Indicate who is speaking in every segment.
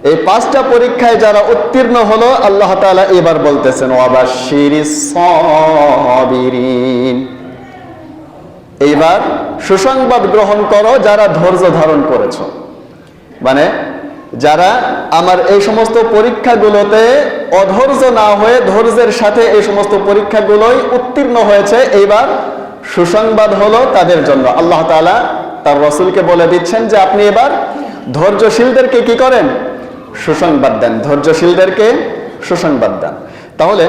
Speaker 1: এই 5টা পরীক্ষায় যারা উত্তীর্ণ হলো, আল্লাহ তাআলা এবার বলতেছেন ওয়াবাশশিরিস সাবিরিন, এইবার সুসংবাদ গ্রহণ করো যারা ধৈর্য ধারণ করেছো। মানে যারা আমার এই সমস্ত পরীক্ষাগুলোতে অধৈর্য না হয়ে ধৈর্যের সাথে এই সমস্ত পরীক্ষাগুলোই উত্তীর্ণ হয়েছে, এইবার সুসংবাদ হলো তাদের জন্য। আল্লাহ তাআলা তার রাসূলকে বলে দিচ্ছেন যে আপনি এবার ধৈর্যশীলদেরকে কি করেন? সুসংবাদ দেন, ধৈর্যশীলদেরকে সুসংবাদ দেন। তাহলে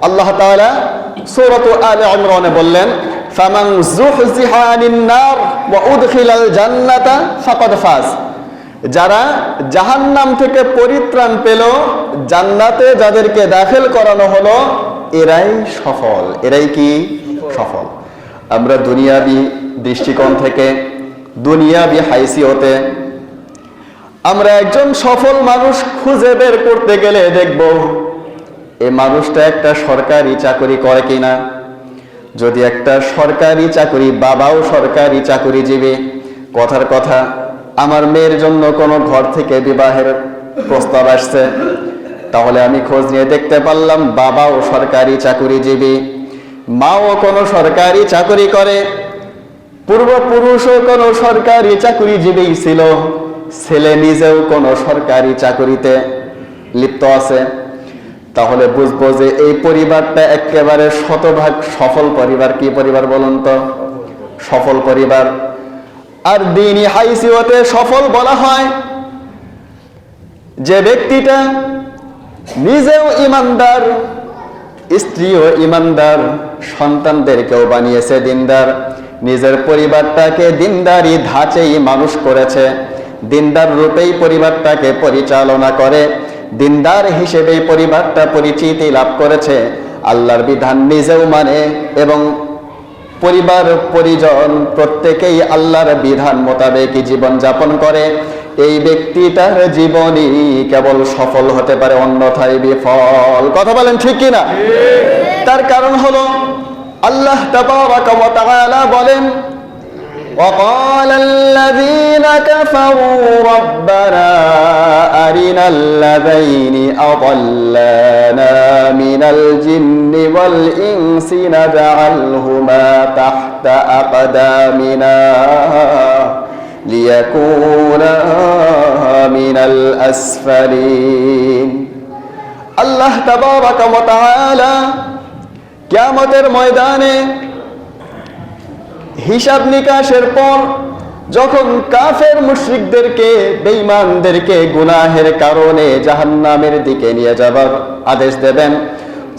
Speaker 1: আল্লাহ তাআলা সূরাত আলে ইমরানে বললেন ফামান যুহজিহা আনিন নার ওয়া উদখিলাল জান্নাতা ফাকাদ ফাজ, যারা জাহান্নাম থেকে পরিত্রাণ পেল, জান্নাতে যাদেরকে দাখিল করানো হলো, এরাই সফল। এরাই কি সফল? আমরা দুনিয়াবি দৃষ্টিকোণ থেকে, দুনিয়াবি হাইসিয়তে আমরা একজন সফল মানুষ খুঁজে বের করতে গেলে দেখব এই মানুষটা একটা সরকারি চাকরি করে কিনা। যদি একটা সরকারি চাকরি, বাবাও সরকারি চাকরিজীবী, কথার কথা আমার মেয়ের জন্য কোনো ঘর থেকে বিবাহের প্রস্তাব আসছে, তাহলে আমি খোঁজ নিয়ে দেখতে পারলাম বাবাও সরকারি চাকরিজীবী, মাও কোনো সরকারি চাকরি করে, পূর্বপুরুষও কোনো সরকারি চাকরিজীবী ছিল, ছেলে নিজেও কোনো সরকারি চাকরিতে লিপ্ত আছে। তাহলে বুঝবো যে এই পরিবারটা একেবারে শতভাগ সফল পরিবার। কি পরিবার বলুন তো? সফল পরিবার। আর দ্বীনি হাইসিয়তে সফল বলা হয় যে ব্যক্তিটা নিজেও ঈমানদার, স্ত্রীও ঈমানদার, সন্তানদেরকেও বানিয়েছে দিনদার, নিজের পরিবারটাকে দিনদারি ধাঁচেই মানুষ করেছে, দিনদার রূপেই পরিবারটাকে পরিচালনা করে, দিনদার হিসেবেই পরিবারটা পরিচিতি লাভ করেছে, আল্লাহর বিধান নিজেও মানে এবং পরিবার পরিজন প্রত্যেকেই আল্লাহর বিধান মোতাবেক জীবন যাপন করে, এই ব্যক্তিটার জীবনই কেবল সফল হতে পারে, অন্যথায় বিফল। কথা বলেন ঠিক কিনা? তার কারণ হলো আল্লাহ তাবারাকা ওয়া তাআলা বলেন وقال الذين كفروا ربنا أرنا الذين أضلانا من الجن والإنس نجعلهما تحت أقدامنا ليكونا من الأسفلين। আল্লাহ তাবারাকা ওয়া তাআলা কিয়ামতের ময়দানে হিসাব নিকাশের পর যখন কাফের মুশরিকদেরকে, বেঈমানদেরকে গুনাহের কারণে জাহান্নামের দিকে নিয়ে যাবার আদেশ দেবেন,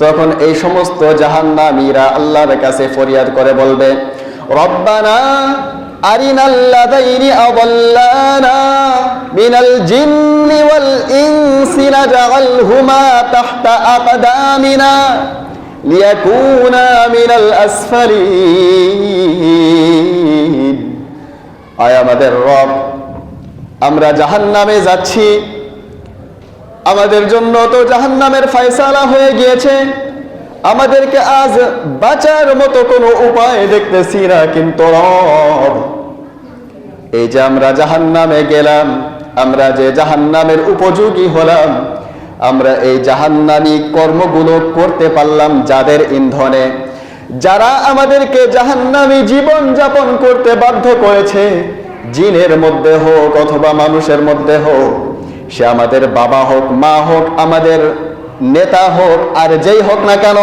Speaker 1: তখন এই সমস্ত জাহান্নামীরা আল্লাহর কাছে ফরিয়াদ করে বলবে রব্বানা আরিনাল্লাযাইনি আযাল্লানা মিনাল জিন্নি ওয়াল ইনসি নাজআলহুমা তাহতা আকদামিনা লিয়াকুনা মিনাল আসফালিন। আয় আমাদের রব, আমরা জাহান্নামে যাচ্ছি, আমাদের জন্য তো জাহান্নামের ফয়সালা হয়ে গিয়েছে, আমাদেরকে আজ বাঁচার মতো কোনো উপায় দেখতেছি না, কিন্তু রব এই যে আমরা জাহান্নামে গেলাম, আমরা যে জাহান্নামের উপযোগী হলাম, আমরা এই জাহান্নামী কর্মগুলো করতে পারলাম যাদের ইন্ধনে, যারা আমাদেরকে জাহান্নামী জীবন যাপন করতে বাধ্য করেছে, জিনের মধ্যে হোক অথবা মানুষের মধ্যে হোক, সে আমাদের বাবা হোক, মা হোক, আমাদের নেতা হোক, আর যেই হোক না কেন,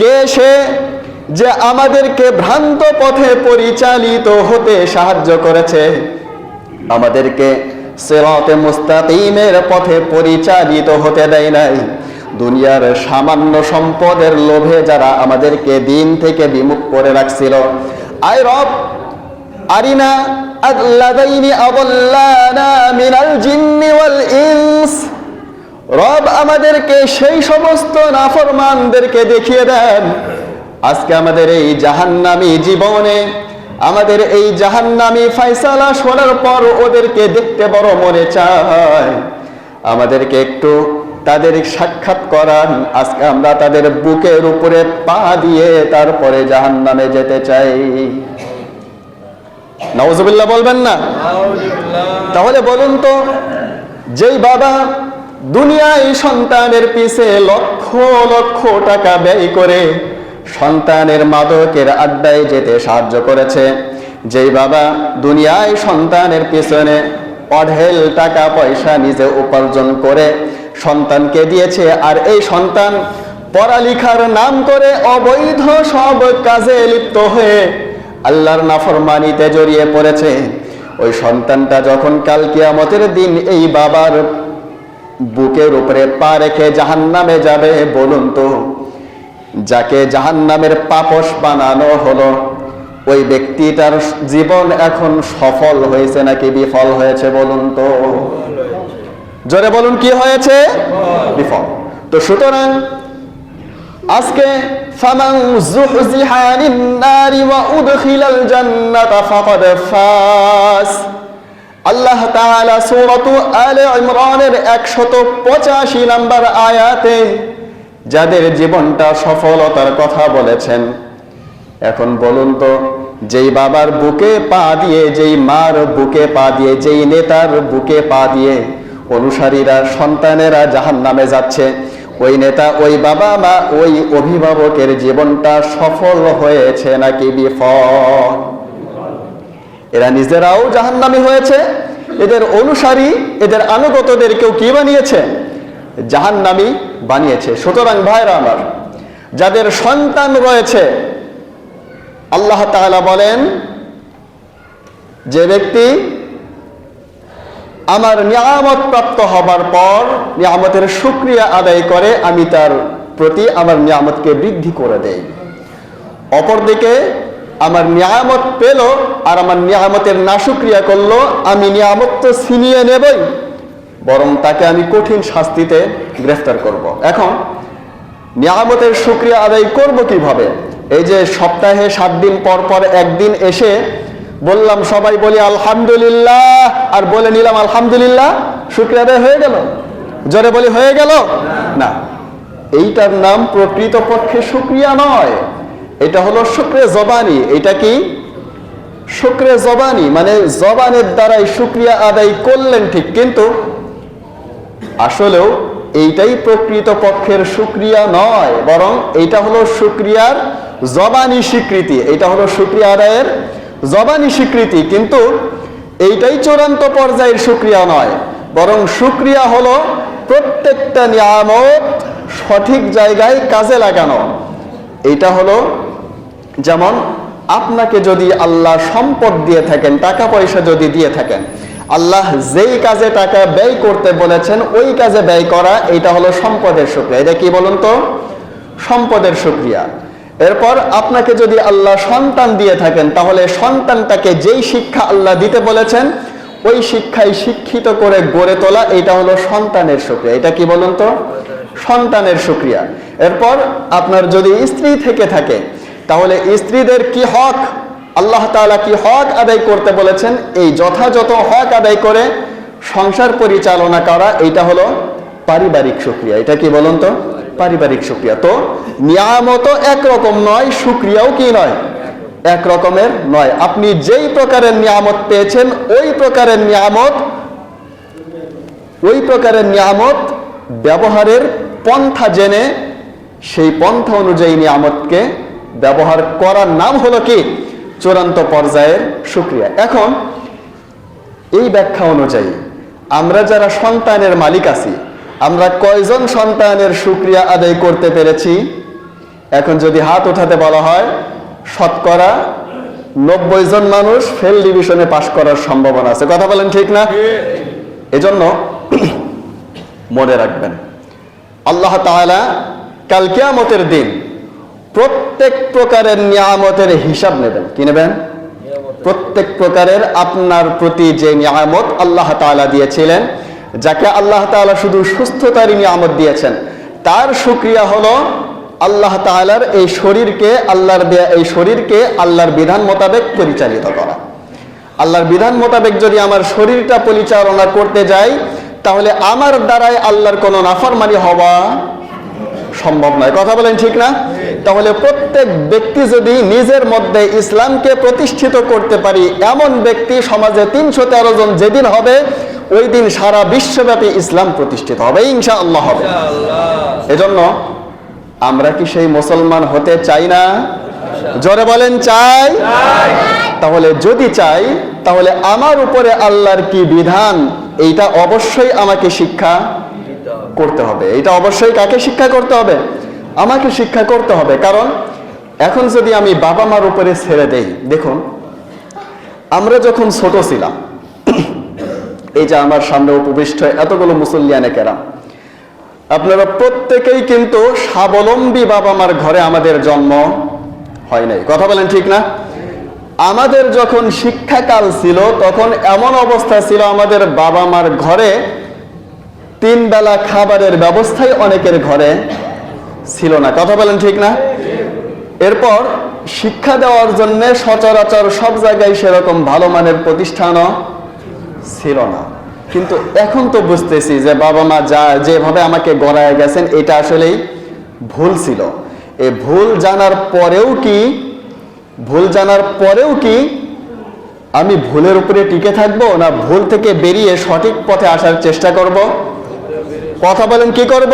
Speaker 1: কে সে যে আমাদেরকে ভ্রান্ত পথে পরিচালিত হতে সাহায্য করেছে, আমাদেরকে সিরাতে মুস্তাকিমের পথে পরিচালিত হতে দেয় নাই, দুনিয়ার সামান্য সম্পদের লোভে যারা আমাদেরকে দিন থেকে বিমুখ করে রাখছিল, আয় রব আরিনা আল্লাযাইনি আযাল্লানা মিনাল জিন্নি ওয়াল ইনস, রব আমাদেরকে সেই সমস্ত নাফরমানদেরকে দেখিয়ে দেন। আজকে আমাদের এই জাহান্নামী জীবনে, আমাদের এই জাহান্নামী ফয়সালা শোনার পর ওদেরকে দেখতে বড় মনে চায়, আমাদেরকে একটু তাদের সাক্ষাৎ করান, আজকে আমরা তাদের বুকের উপরে পা দিয়ে তারপরে জাহান্নামে যেতে চাই। নাউজুবিল্লাহ বলবেন না? তাহলে বলুন তো, যেই বাবা দুনিয়ায় সন্তানের পিছে লক্ষ লক্ষ টাকা ব্যয় করে সন্তানের মাদকের আড্ডায় যেতে সাহায্য করেছে, যেই বাবা দুনিয়ায় সন্তানের পিছনে অঢেল টাকা পয়সা নিজে উপার্জন করে সন্তানকে দিয়েছে, আর এই সন্তান পড়ালেখার নাম করে অবৈধ সব কাজে লিপ্ত হয়ে আল্লাহর নাফরমানিতে জড়িয়ে পড়েছে, ওই সন্তানটা যখন কাল কিয়ামতের দিন এই বাবার বুকের উপরে পা রেখে জাহান্নামে যাবে, বলুন তো যাকে জাহান্নামের পাপস বানানো হলো ওই ব্যক্তিটার জীবন এখন সফল হয়েছে নাকি বিফল হয়েছে? বলুন তো, জোরে বলুন, কি হয়েছে? বিফল। তো সুতরাং আজকে ফামান যুহজিহা আনিন নারি ওয়া উদখিলাল জান্নাতা ফাকাদ ফাজ, আল্লাহ তাআলা সূরাতু আলে ইমরানের 185 নম্বর আয়াতে যাদের জীবনটা সফলতার কথা বলেছেন। এখন বলুন তো, যেই বাবার বুকে পা দিয়ে, যেই মার বুকে পা দিয়ে, যেই নেতার বুকে পা দিয়ে অনুসারীরা সন্তানেরা জাহান্নামে যাচ্ছে, ওই নেতা, ওই বাবা মা, ওই অভিভাবকের জীবনটা সফল হয়েছে নাকি বিফল? এরা নিজেরাও জাহান্নামী হয়েছে, এদের অনুসারী, এদের আনুগতদের কেউ কি বানিয়েছে? জাহান্নামী বানিয়েছে। সুতরাং ভাইরা আমার, যাদের সন্তান রয়েছে, আল্লাহ তাআলা বলেন যে ব্যক্তি আমার নিয়ামত প্রাপ্ত হবার পর নিয়ামতের শুকরিয়া আদায় করে, আমি তার প্রতি আমার নিয়ামতকে বৃদ্ধি করে দেই। অপরদিকে আমার নিয়ামত পেল আর আমার নিয়ামতের নাশুকরিয়া করলো, আমি নিয়ামত তো ছিনিয়ে নেবই, বরং তাকে আমি কঠিন শাস্তিতে গ্রেফতার করব। এখন নিয়ামতের শুকরিয়া আদায় করব কিভাবে? এই যে সপ্তাহে 7 দিন পর পর একদিন এসে বললাম সবাই বলি আলহামদুলিল্লাহ, আর বলে নিলাম আলহামদুলিল্লাহ, শুকরিয়া আদায় হয়ে গেল? জোরে বলি হয়ে গেল? না, এইটার নাম প্রকৃতপক্ষে শুকরিয়া নয়, এটা হলো শুকরে জবানি। এটা কি? শুকরে জবানি, মানে জবানের দ্বারাই শুকরিয়া আদায় করলেন ঠিক, কিন্তু আসলেও এইটাই প্রকৃতপক্ষের শুকরিয়া নয়, বরং এইটা হলো শুকরিয়ার জবানি স্বীকৃতি, এটা হলো শুকরিয়া আদায়ের জবানি স্বীকৃতি, কিন্তু এইটাই চূড়ান্ত পর্যায়ের শুকরিয়া নয়, বরং শুকরিয়া হলো প্রত্যেকটা নিয়ামত সঠিক জায়গায় কাজে লাগানো। এইটা হলো যেমন আপনাকে যদি আল্লাহ সম্পদ দিয়ে থাকেন, টাকা পয়সা যদি দিয়ে থাকেন, আল্লাহ যেই কাজে টাকা ব্যয় করতে বলেছেন ওই কাজে ব্যয় করা, এটা হলো সম্পদের শুকরিয়া। এটা কি বলুন তো? সম্পদের শুকরিয়া। এরপর আপনাকে যদি আল্লাহ সন্তান দিয়ে থাকেন, তাহলে সন্তানটাকে যেই শিক্ষা আল্লাহ দিতে বলেছেন ওই শিক্ষায় শিক্ষিত করে গড়ে তোলা, এটা হলো সন্তানের শুকরিয়া। এটা কি বলুন তো? সন্তানের শুকরিয়া। এরপর আপনার যদি স্ত্রী থেকে থাকে, তাহলে স্ত্রীদের কি হক, আল্লাহ তাআলা কি হক আদায় করতে বলেছেন, এই যথাযথ হক আদায় করে সংসার পরিচালনা করা, এইটা হলো পারিবারিক শুকরিয়া। এটা কি বলুন তো? পারিবারিক শুকরিয়া। তো নিয়ামত একরকম নয়, শুকরিয়াও কি নয়? এক রকমের নয়। আপনি যেই প্রকারের নিয়ামত পেয়েছেন ওই প্রকারের নিয়ামত ব্যবহারের পন্থা জেনে সেই পন্থা অনুযায়ী নিয়ামতকে ব্যবহার করার নাম হলো কি? চূড়ান্ত পর্যায়ের শুকরিয়া। এখন এই ব্যাখ্যা অনুযায়ী আমরা যারা সন্তানের মালিক আছি, আমরা কয়জন সন্তানের শুকরিয়া আদায় করতে পেরেছি? এখন যদি হাত উঠাতে বলা হয়, শতকরা 90 জন মানুষ ফেল ডিভিশনে পাশ করার সম্ভাবনা আছে। কথা বলেন, ঠিক না? এজন্য মনে রাখবেন, আল্লাহ তাআলা কাল কিয়ামতের দিন প্রত্যেক প্রকারের নিয়ামতের হিসাব নেবেন। কি নেবেন? প্রত্যেক প্রকারের আপনার প্রতি যে নিয়ামত আল্লাহ তাআলা দিয়েছিলেন, যাকে আল্লাহ তাআলা শুধু সুস্থতারই নিয়ামত দিয়েছেন, তার শুকরিয়া হলো আল্লাহ তাআলার এই শরীরকে, আল্লাহর দেয়া এই শরীরকে আল্লাহর বিধান মোতাবেক পরিচালিত করা। আল্লাহর বিধান মোতাবেক যদি আমার শরীরটা পরিচালনা করতে যাই, তাহলে আমার দ্বারাই আল্লাহর কোনো নাফরমানি হওয়া সম্ভব নয়। কথা বলেন, ঠিক না? তাহলে প্রত্যেক ব্যক্তি যদি নিজের মধ্যে ইসলামকে প্রতিষ্ঠিত করতে পারি, এমন ব্যক্তি সমাজে 313 জন যেদিন হবে, ওই দিন সারা বিশ্বব্যাপী ইসলাম প্রতিষ্ঠিত হবে, ইনশাআল্লাহ হবে। এজন্য আমরা কি সেই মুসলমান হতে চাই না? জোরে বলেন চাই। তাহলে যদি চাই, তাহলে আমার উপরে আল্লাহর কি বিধান, এইটা অবশ্যই আমাকে শিক্ষা করতে হবে। এটা অবশ্যই কাকে শিক্ষা করতে হবে? আমাকে শিক্ষা করতে হবে। কারণ এখন যদি আমি বাবা মার উপরে ছেড়ে দেই, দেখুন আমরা যখন ছোট ছিলাম, এই যে আমার সামনে উপবিষ্ট এতগুলো মুসল্লিয়ানে কেরাম, আপনারা প্রত্যেকেই কিন্তু স্বাবলম্বী বাবা মার ঘরে আমাদের জন্ম হয় নাই, কথা বলেন ঠিক না? আমাদের যখন শিক্ষাকাল ছিল, তখন এমন অবস্থা ছিল আমাদের বাবা মার ঘরে 3 বেলা খাবারের ব্যবস্থাই অনেকের ঘরে ছিল না, কথা বলেন ঠিক না? এরপর শিক্ষা দেওয়ার জন্য সচরাচর সব জায়গায় সেরকম ভালো মানের প্রতিষ্ঠানও ছিল না। কিন্তু এখন তো বুঝতেছি যে বাবা মা যেভাবে আমাকে গড়ায় গেছেন, এটা আসলেই ভুল ছিল। এই ভুল জানার পরেও কি আমি ভুলের উপরে টিকে থাকবো, না ভুল থেকে বেরিয়ে সঠিক পথে আসার চেষ্টা করব? কথা বলেন, কি করব?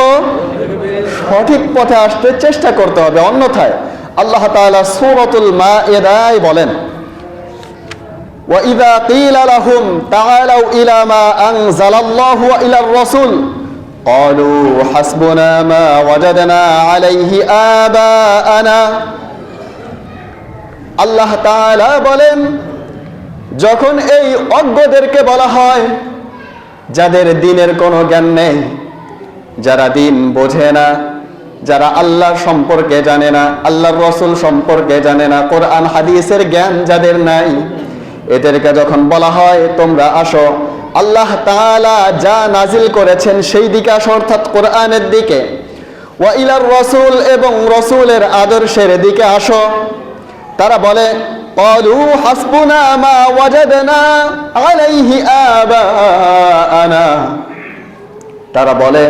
Speaker 1: সঠিক পথে আসতে চেষ্টা করতে হবে। অন্যথায় আল্লাহ তাআলা সূরাতুল মাঈদায় বলেন, وَإِذَا قِيلَ لَهُمْ تَعَالَوْا إِلَى مَا أَنزَلَ اللَّهُ وَإِلَى الرَّسُولِ قَالُوا حَسْبُنَا مَا وَجَدْنَا عَلَيْهِ آبَاءَنَا। আল্লাহ তাআলা বলেন, যখন এই অজ্ঞদেরকে বলা হয়, যাদের দ্বীনের কোনো জ্ঞান নেই, যারা দ্বীন বোঝে না, যারা আল্লাহ সম্পর্কে জানে না, আল্লাহর রাসূল সম্পর্কে জানে না, কোরআন হাদিসের জ্ঞান যাদের নাই, এদেরকে যখন বলা হয় তোমরা আসো আল্লাহ তাআলা যা নাজিল করেছেন সেই দিকে আসো, অর্থাৎ কোরআনের দিকে, ওয়া ইলার রাসূল, এবং রাসূলের আদর্শের দিকে আসো, তারা বলে ক্বালু হাসবুনা মা ওয়াজাদনা আলাইহি আবাআনা, তারা বলে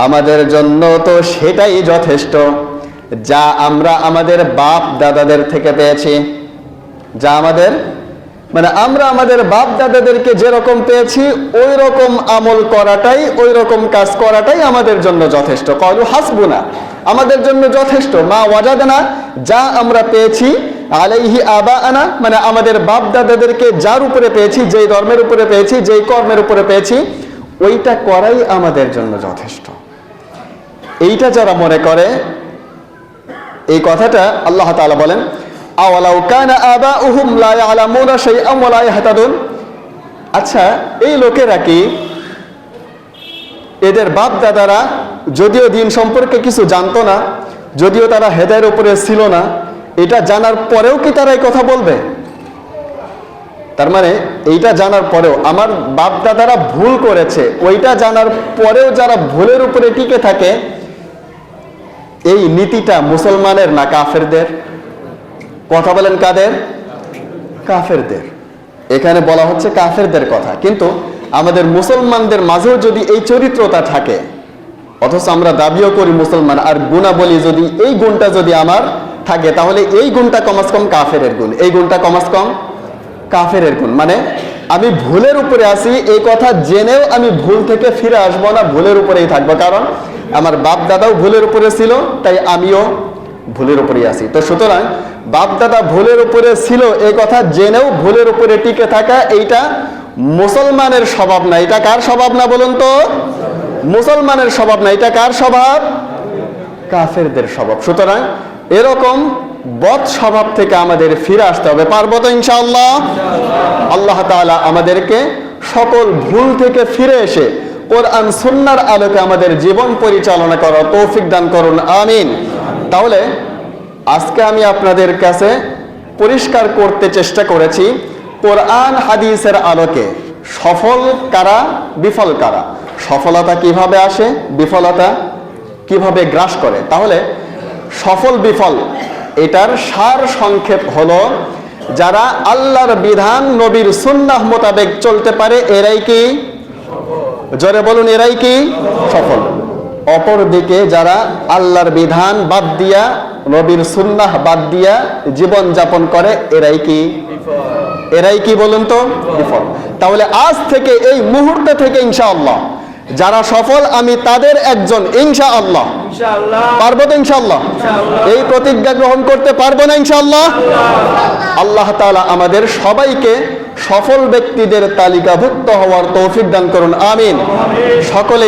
Speaker 1: আমাদের জন্য তো সেটাই যথেষ্ট যা আমরা আমাদের বাপ দাদাদের থেকে পেয়েছি, যা আমরা আমাদের বাপ দাদাদেরকে যেরকম পেয়েছি ওই রকম আমল করাটাই, ওই রকম কাজ করাটাই আমাদের জন্য যথেষ্ট। ক্বালু হাসবুনা, আমাদের জন্য যথেষ্ট, মা ওয়াজাদনা, যা আমরা পেয়েছি, আলাইহি আবাআনা, আমাদের বাপ দাদাদেরকে যার উপরে পেয়েছি, যেই ধর্মের উপরে পেয়েছি, যেই কর্মের উপরে পেয়েছি, ওইটা করাই আমাদের জন্য যথেষ্ট। এইটা যারা মনে করে, এই কথাটা আল্লাহ তাআলা বলেন, আওয়ালাউ কানা আবাউহুম লা ইয়ালামুনা শাইআন ওয়া লা ইয়াহতাদুন। আচ্ছা, এই লোকেরা কি, এদের বাপ দাদারা যদিও দ্বীন সম্পর্কে কিছু জানতো না, যদিও তারা হেদায়ের উপরে ছিল না, এটা জানার পরেও কি তারা এই কথা বলবে? তার মানে এইটা জানার পরেও, আমার বাপ দাদারা ভুল করেছে, ওইটা জানার পরেও যারা ভুলের উপরে টিকে থাকে, এই নীতিটা মুসলমানের না কাফেরদের? কথা বলেন, কাদের? কাফেরদের। এখানে বলা হচ্ছে কাফেরদের কথা। কিন্তু আমাদের মুসলমানদের মাঝেও যদি এই চরিত্রটা থাকে, অথচ আমরা দাবিও করি মুসলমান, আর গুণাবলী যদি, এই গুণটা যদি আমার থাকে, তাহলে এই গুণটা কমাস কম কাফেরের গুণ, এই গুণটা কমাস কম কাফেরের গুণ। আমি ভুলের উপরে আছি, এই কথা জেনেও আমি ভুল থেকে ফিরে আসবো না, ভুলের উপরেই থাকবো। কারণ আমার বাপ দাদাও ভুলের উপরে ছিল, তাই আমিও ভুলের উপরেই আছি। তো সুতরাং বাপ দাদা ভুলের উপরে ছিল, এই কথা জেনেও ভুলের উপরে টিকে থাকা, এইটা মুসলমানের স্বভাব না। এটা কার স্বভাব না বলুন তো? মুসলমানের স্বভাব না। এটা কার স্বভাব? কাফেরদের স্বভাব। সুতরাং এরকম বদ স্বভাব থেকে আমাদের ফিরে আসতে হবে। পারবো তো ইনশাআল্লাহ? আল্লাহ তাআলা আমাদেরকে সকল ভুল থেকে ফিরে এসে কোরআন সুন্নাহর আলোকে আমাদের জীবন পরিচালনা করার তৌফিক দান করুন, আমিন। তাহলে আজকে আমি আপনাদের কাছে পরিষ্কার করতে চেষ্টা করেছি, কোরআন হাদিসের আলোকে সফল কারা, বিফল কারা, সফলতা কিভাবে আসে, বিফলতা কিভাবে গ্রাস করে। তাহলে সফল বিফল এটার সার সংক্ষেপ হলো, যারা আল্লাহর বিধান নবীর সুন্নাহ মোতাবেক চলতে পারে, এরাই কি? জোরে বলুন, এরাই কি সফল। অপরদিকে যারা আল্লাহর বিধান বাদ দিয়া, নবীর সুন্নাহ বাদ দিয়া জীবন যাপন করে, এরাই কি বলুন তো? বিফল। তাহলে আজ থেকে, এই মুহূর্তে থেকে ইনশাআল্লাহ যারা সফল, আমি তাদের একজন ইনশাআল্লাহ। পারবো তো ইনশাআল্লাহ? এই প্রতিজ্ঞা গ্রহণ করতে পারবো না ইনশাআল্লাহ? আল্লাহ তাআলা আমাদের সবাইকে সফল ব্যক্তিদের তালিকাভুক্ত হওয়ার তৌফিক দান করুন, আমিন। সকলে